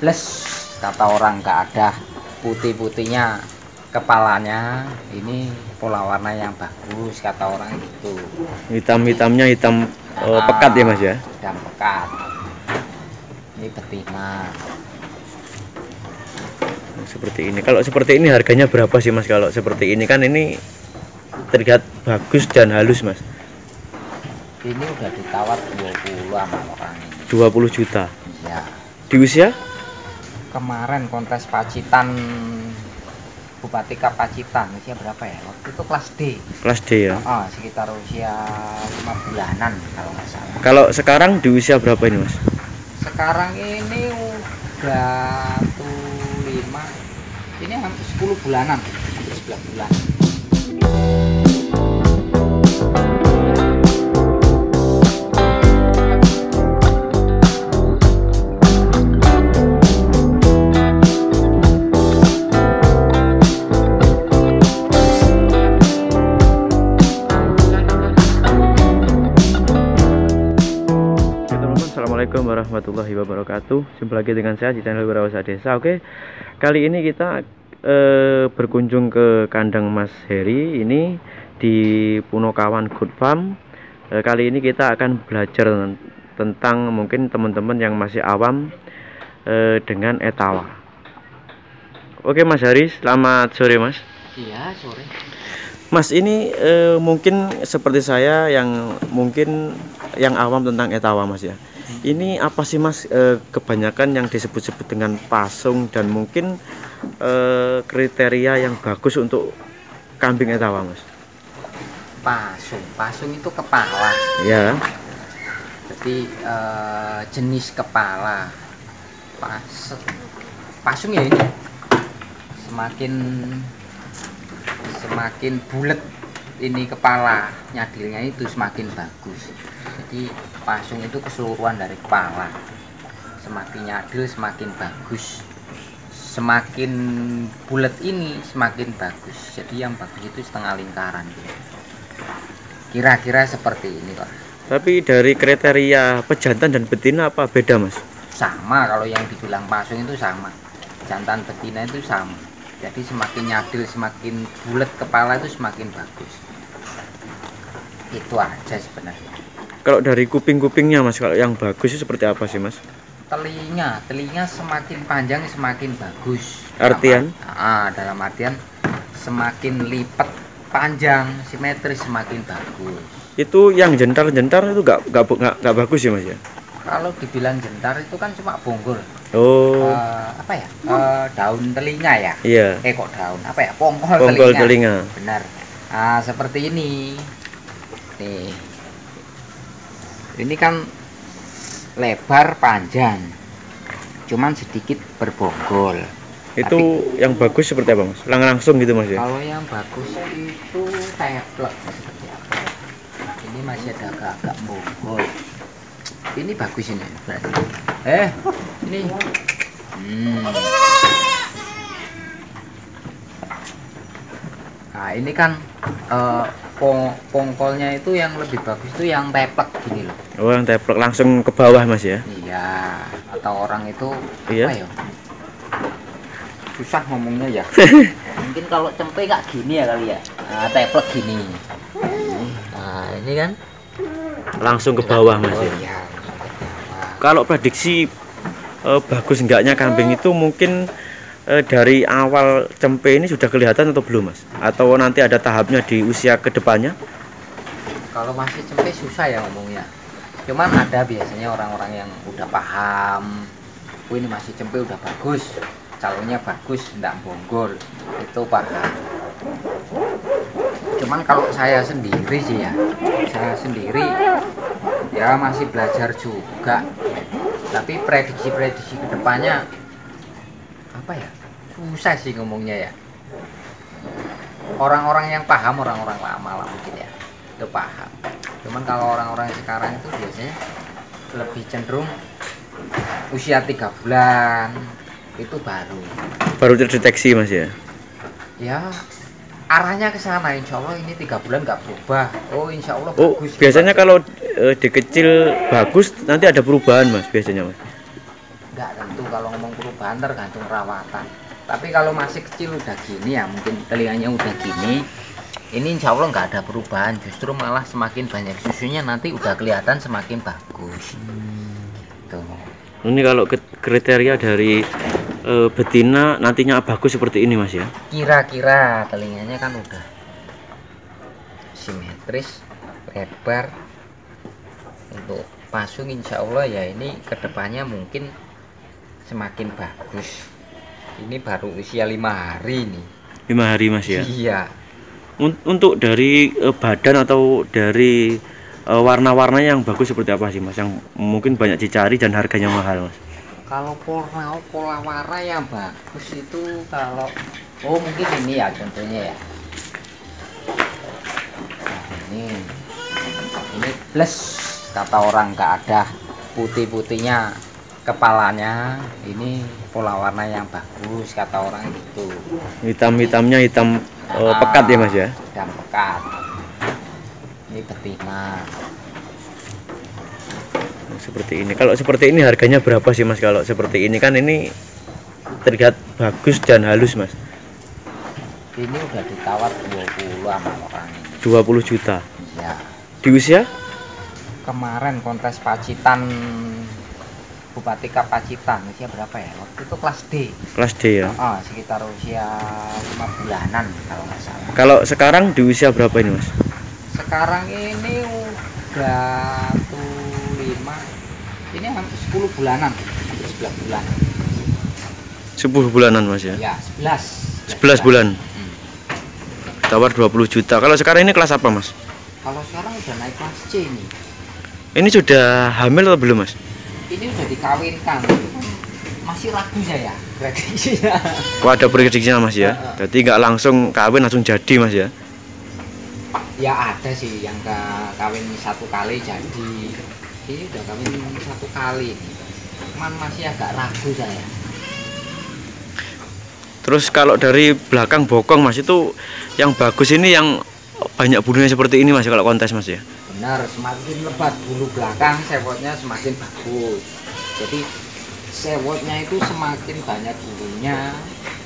plus kata orang nggak ada putih-putihnya kepalanya, ini pola warna yang bagus kata orang gitu. Hitam-hitamnya hitam pekat ya Mas ya. Hitam pekat. Ini betina Seperti ini. Kalau seperti ini harganya berapa sih Mas? Kalau seperti ini kan ini terlihat bagus dan halus Mas. ini udah ditawar 20 sama orang ini. 20 juta. Ya, Di usia? kemarin kontes Pacitan, Bupati Pacitan usia berapa ya? Waktu itu kelas D. Kelas D ya. Sekitar usia 5 bulanan kalau nggak salah. Kalau sekarang di usia berapa ini Mas? Sekarang ini udah tuh 5. Ini hampir 10 bulanan, hampir 11 bulan. Assalamualaikum warahmatullahi wabarakatuh. Jumpa lagi dengan saya di channel Wirausaha Desa. Oke, kali ini kita berkunjung ke kandang Mas Heri ini di Punokawan Good Farm. Kali ini kita akan belajar tentang mungkin teman-teman yang masih awam dengan etawa. Oke Mas Heri, selamat sore Mas. Iya, sore. Mas ini mungkin seperti saya yang mungkin yang awam tentang etawa Mas ya. Ini apa sih Mas kebanyakan yang disebut-sebut dengan pasung dan mungkin kriteria yang bagus untuk kambing etawa Mas? Pasung itu kepala. Ya. Jadi jenis kepala pasung ya ini semakin bulat ini kepala nyadilnya itu semakin bagus. Jadi pasung itu keseluruhan dari kepala, semakin nyadil semakin bagus, semakin bulat ini semakin bagus. Jadi yang bagus itu setengah lingkaran kira-kira seperti ini kok. Tapi dari kriteria pejantan dan betina apa beda Mas? Sama, kalau yang dibilang pasung itu sama, jantan betina itu sama. Jadi semakin nyadil semakin bulat kepala itu semakin bagus. Itu aja sebenarnya. Kalau dari kuping-kupingnya Mas, kalau yang bagus itu seperti apa sih Mas? Telinga semakin panjang semakin bagus. Artian? Dalam artian semakin lipat panjang simetris semakin bagus. Itu yang jentar-jentar itu nggak bagus ya Mas ya? Kalau dibilang jentar itu kan cuma bonggol. Oh. Daun telinga ya? Iya. Kok daun apa ya? Pongkol telinga. Benar. Seperti ini. Nih. Ini kan lebar panjang. Cuman sedikit berbonggol. Itu yang bagus seperti apa Mas? Langsung gitu Mas ya? Kalau yang bagus itu teplek seperti apa? Ini masih ada agak-agak bonggol. Ini bagus ini berarti. Ini. Nah, ini kan pongkolnya itu yang lebih bagus itu yang teplek gini loh. Oh, yang teplek langsung ke bawah Mas ya? Iya, atau orang itu iya. Apa ya? Susah ngomongnya ya. Mungkin kalau cempe gak gini ya kali ya. Teplek gini. Nah, ini kan langsung ke bawah Mas ya. Iya. Kalau prediksi bagus enggaknya kambing itu mungkin dari awal cempe ini sudah kelihatan atau belum Mas? Atau nanti ada tahapnya di usia kedepannya? Kalau masih cempe susah ya ngomongnya. Cuman ada biasanya orang-orang yang udah paham. Ini masih cempe udah bagus, calonnya bagus, enggak bonggol, itu paham. Cuman kalau saya sendiri sih ya, ya masih belajar juga. Tapi prediksi kedepannya apa ya, susah sih ngomongnya ya. Orang-orang yang paham, orang-orang lama lah mungkin ya, itu paham. Cuman kalau orang-orang sekarang itu biasanya lebih cenderung usia 3 bulan itu baru terdeteksi Mas ya. Ya arahnya ke sana, insya Allah ini 3 bulan nggak berubah. Insya Allah bagus. Biasanya kalau di kecil bagus nanti ada perubahan Mas biasanya Mas? Nggak tentu kalau ngomong perubahan tergantung rawatan. Tapi kalau masih kecil udah gini ya, mungkin telinganya udah gini, ini insya Allah nggak ada perubahan, justru malah semakin banyak susunya, nanti udah kelihatan semakin bagus. Tuh. Ini kalau kriteria dari betina nantinya bagus seperti ini Mas ya? Kira-kira telinganya kan udah simetris, lebar. Untuk pasung insya Allah ya ini kedepannya mungkin semakin bagus. Ini baru usia 5 hari nih. 5 hari Mas ya? Iya. Untuk dari badan atau dari warna-warnanya yang bagus seperti apa sih Mas? Yang mungkin banyak dicari dan harganya mahal Mas? Kalau pola warna yang bagus itu kalau mungkin ini ya contohnya ya. Nah, ini plus kata orang nggak ada putih-putihnya kepalanya, ini pola warna yang bagus kata orang itu. Hitam-hitamnya hitam pekat ya Mas ya? Hitam pekat. Ini betina. Seperti ini. Kalau seperti ini harganya berapa sih Mas? Kalau seperti ini kan ini terlihat bagus dan halus Mas. Ini udah ditawar 20 sama orang ini. 20 juta. Iya. Di usia? Kemarin kontes Pacitan, Bupati Pacitan, usia berapa ya? Waktu itu kelas D. Kelas D ya. Sekitar usia 5 bulanan kalau nggak salah. Kalau sekarang di usia berapa ini Mas? Sekarang ini udah 5, ini hampir 10 bulanan, 11 bulan. 10 bulanan Mas ya? Ya, 11. 11 bulan. Tawar 20 juta. Kalau sekarang ini kelas apa Mas? Kalau sekarang udah naik kelas C nih. Ini sudah hamil atau belum Mas? Ini udah dikawinkan. Masih ragu saya prediksinya. Wah, ada prediksinya Mas ya? Jadi nggak langsung kawin langsung jadi Mas ya? Ya ada sih yang kawin 1 kali jadi. Ini udah kawin 1 kali. Cuman masih agak ragu saya. Terus kalau dari belakang bokong Mas itu yang bagus ini yang banyak bulunya seperti ini Mas kalau kontes Mas ya? Benar, semakin lebat bulu belakang sewotnya semakin bagus. Jadi sewotnya itu semakin banyak bulunya,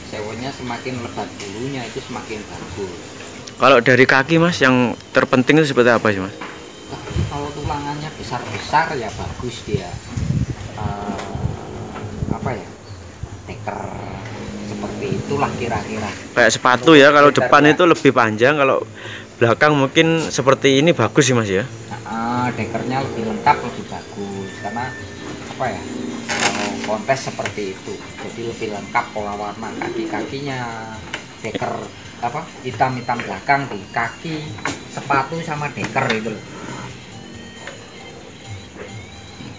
sewotnya semakin lebat bulunya itu semakin bagus. Kalau dari kaki Mas yang terpenting itu seperti apa sih Mas? Kalau tulangannya besar-besar ya bagus dia. Apa ya? Teker seperti itulah kira-kira. Kayak sepatu ya, kalau depan itu lebih panjang, kalau belakang mungkin seperti ini bagus sih Mas ya. Dekernya lebih lengkap, lebih bagus karena apa ya, kalau kontes seperti itu jadi lebih lengkap pola warna kaki-kakinya, deker apa hitam-hitam belakang di kaki, sepatu sama deker itu loh.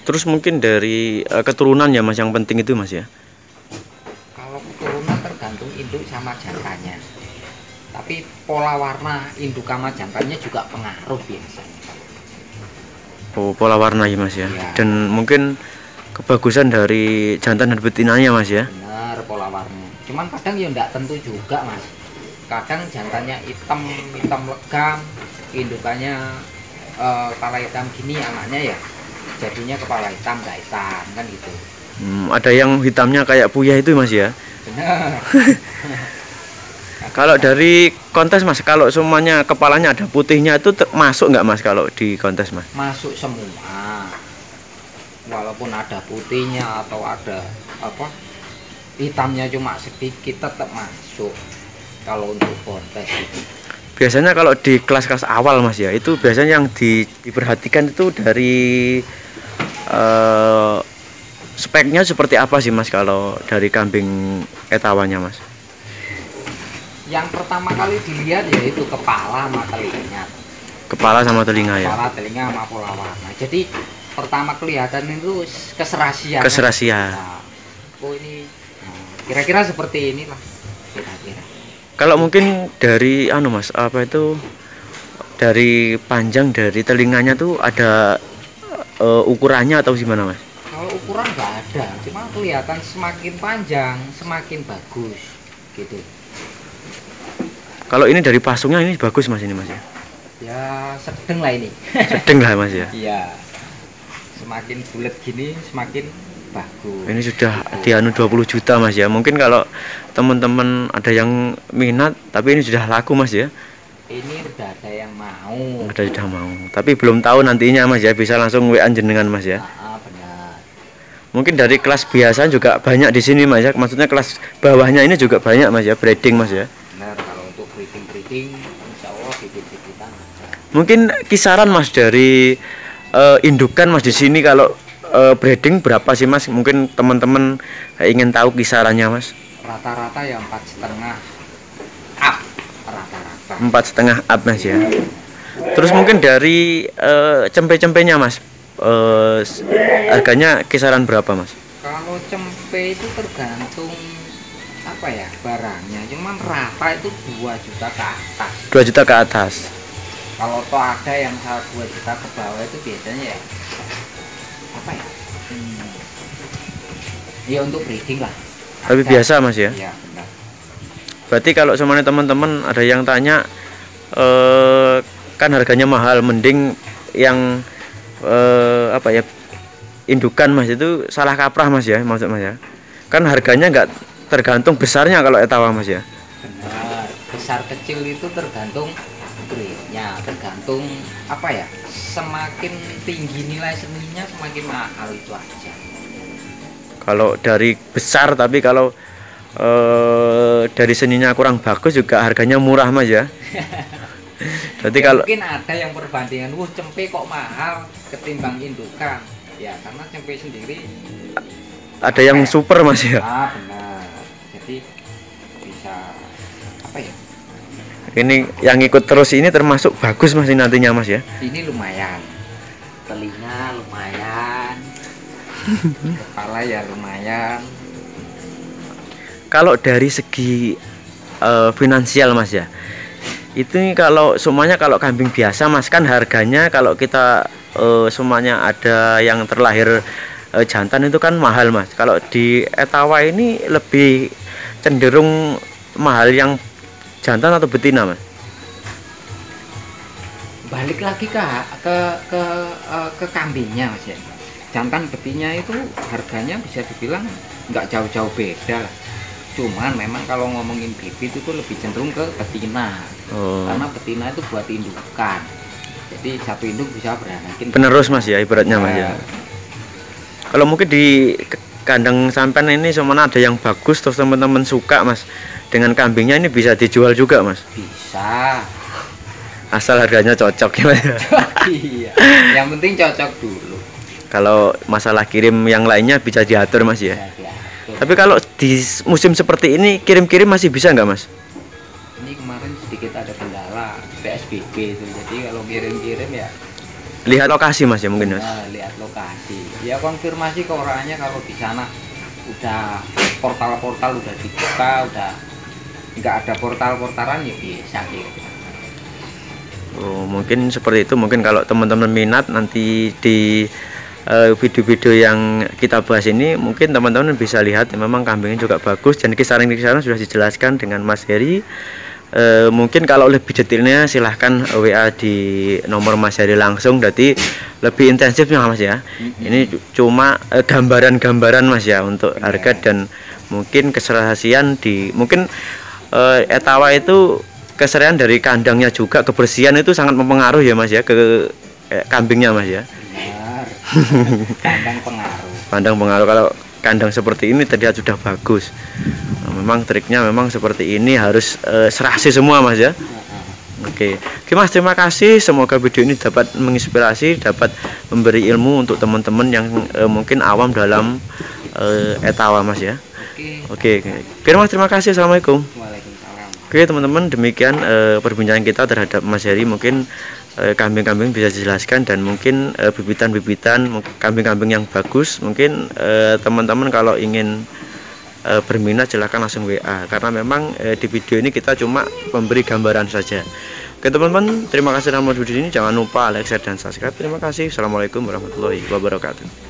Terus mungkin dari keturunan ya Mas yang penting itu Mas ya. Kalau keturunan tergantung induk sama jantannya. Tapi pola warna induk sama jantannya juga pengaruh biasanya. Oh, pola warna ya Mas ya. Ya. Dan mungkin kebagusan dari jantan dan betinanya Mas ya. Benar pola warna. Cuman kadang ya enggak tentu juga Mas. Kadang jantannya hitam legam, indukannya kepala hitam gini anaknya ya. Jadinya kepala hitam enggak hitam kan gitu. Ada yang hitamnya kayak puyah itu Mas ya. Benar. Kalau dari kontes Mas, kalau semuanya kepalanya ada putihnya itu masuk nggak Mas kalau di kontes Mas? Masuk semua. Walaupun ada putihnya atau ada apa hitamnya cuma sedikit tetap masuk kalau untuk kontes itu. Biasanya kalau di kelas-kelas awal Mas ya, itu biasanya yang diperhatikan itu dari speknya seperti apa sih Mas kalau dari kambing etawannya Mas? Yang pertama kali dilihat yaitu kepala sama telinganya. Kepala sama telinga ya. Kepala, telinga sama pola warna. Jadi pertama kelihatan itu keserasian. Keserasian. Nah, ini kira-kira seperti inilah kira-kira. Kalau mungkin dari Mas, apa itu dari panjang dari telinganya tuh ada ukurannya atau gimana Mas? Kalau ukuran nggak ada, cuma kelihatan semakin panjang semakin bagus gitu. Kalau ini dari pasungnya ini bagus Mas ini Mas ya? Ya sedang lah ini. Sedang lah Mas ya? Iya. Semakin bulat gini semakin bagus. Ini sudah dianu 20 juta Mas ya. Mungkin kalau teman-teman ada yang minat, tapi ini sudah laku Mas ya. Ini udah ada yang mau. Ada sudah mau. Tapi belum tahu nantinya Mas ya, bisa langsung WA jenengan Mas ya. Benar. Mungkin dari kelas biasa juga banyak di sini Mas ya. Maksudnya kelas bawahnya ini juga banyak Mas ya, breeding Mas ya. Benar, kalau untuk breeding insya Allah bibit-bibitan. Mungkin kisaran Mas dari indukan Mas di sini kalau breeding berapa sih Mas? Mungkin teman-teman ingin tahu kisarannya Mas. Rata-rata ya 4,5 up rata-rata. 4,5 up Mas ya. Terus mungkin dari cempe-cempenya Mas, harganya kisaran berapa Mas? Kalau cempe itu tergantung apa ya barangnya, cuman rata itu 2 juta ke atas. 2 juta ke atas. Kalau toh ada yang 2 juta ke bawah itu biasanya ya apa ya? Ya untuk breeding lah. Tapi Ada. biasa Mas ya. Iya benar. Berarti kalau semuanya teman-teman ada yang tanya, kan harganya mahal, mending yang apa ya, indukan Mas, itu salah kaprah Mas ya, maksud Mas ya. Kan harganya nggak tergantung besarnya kalau etawa Mas ya. Benar. Besar kecil itu tergantung grade-nya, tergantung apa ya, semakin tinggi nilai seninya semakin mahal itu aja. Kalau dari besar, tapi kalau dari seninya kurang bagus juga harganya murah Mas ya. Berarti Ya, kalau mungkin ada yang perbandingan, cempe kok mahal ketimbang indukan. Ya karena cempe sendiri ada yang super Mas ya. benar. Jadi bisa apa ya? Ini yang ikut terus ini termasuk bagus Mas ini nantinya Mas ya. Ini lumayan. Telinga lumayan. Kepala ya lumayan. Kalau dari segi finansial Mas ya, itu kalau semuanya, kalau kambing biasa Mas kan harganya kalau kita semuanya ada yang terlahir jantan itu kan mahal Mas. Kalau di etawa ini lebih cenderung mahal yang jantan atau betina Mas? Balik lagi ke kambingnya Mas ya. Jantan betina itu harganya bisa dibilang nggak jauh-jauh beda lah. Cuman memang kalau ngomongin bibit itu lebih cenderung ke betina. Karena betina itu buat indukan. Jadi satu induk bisa beranakin penerus Mas ya, ibaratnya Mas ya. Kalau mungkin di kandang sampean ini semuanya ada yang bagus terus teman-teman suka Mas dengan kambingnya, ini bisa dijual juga Mas? Bisa. Asal harganya cocok ya Mas. Iya. Yang penting cocok dulu. Kalau masalah kirim yang lainnya bisa diatur Mas ya. Bisa diatur. Tapi kalau di musim seperti ini kirim-kirim masih bisa nggak Mas? Ini kemarin sedikit ada kendala PSBB itu. Jadi kalau kirim-kirim ya Lihat lokasi Mas ya mungkin Mas. lihat lokasi. Ya konfirmasi ke orangnya kalau di sana udah portal-portal udah dibuka, udah nggak ada portal-portalan ya bisa gitu. Oh, mungkin seperti itu. Mungkin kalau teman-teman minat nanti di video-video yang kita bahas ini, mungkin teman-teman bisa lihat memang kambingnya juga bagus dan kisaran-kisaran sudah dijelaskan dengan Mas Heri. Mungkin kalau lebih detailnya silahkan WA di nomor Mas Heri langsung, jadi lebih intensifnya Mas ya. Ini cuma gambaran-gambaran Mas ya untuk harga dan mungkin keserasian di mungkin etawa itu keserian dari kandangnya juga, kebersihan itu sangat mempengaruhi ya Mas ya ke kambingnya Mas ya. Benar. Kandang pengaruh. Kandang pengaruh. Kalau kandang seperti ini terlihat sudah bagus. Nah, memang triknya memang seperti ini, harus serasi semua Mas ya. Oke Mas, terima kasih. Semoga video ini dapat menginspirasi, dapat memberi ilmu untuk teman-teman yang mungkin awam dalam etawa Mas ya. Oke. Mas, terima kasih. Assalamualaikum. Waalaikumsalam. Oke teman-teman, demikian perbincangan kita terhadap Mas Heri. Mungkin kambing-kambing bisa dijelaskan dan mungkin bibitan-bibitan kambing-kambing yang bagus. Mungkin teman-teman kalau ingin berminat silahkan langsung WA, karena memang di video ini kita cuma memberi gambaran saja. Oke teman-teman, terima kasih sudah menonton video ini. Jangan lupa like, share, dan subscribe. Terima kasih. Assalamualaikum warahmatullahi wabarakatuh.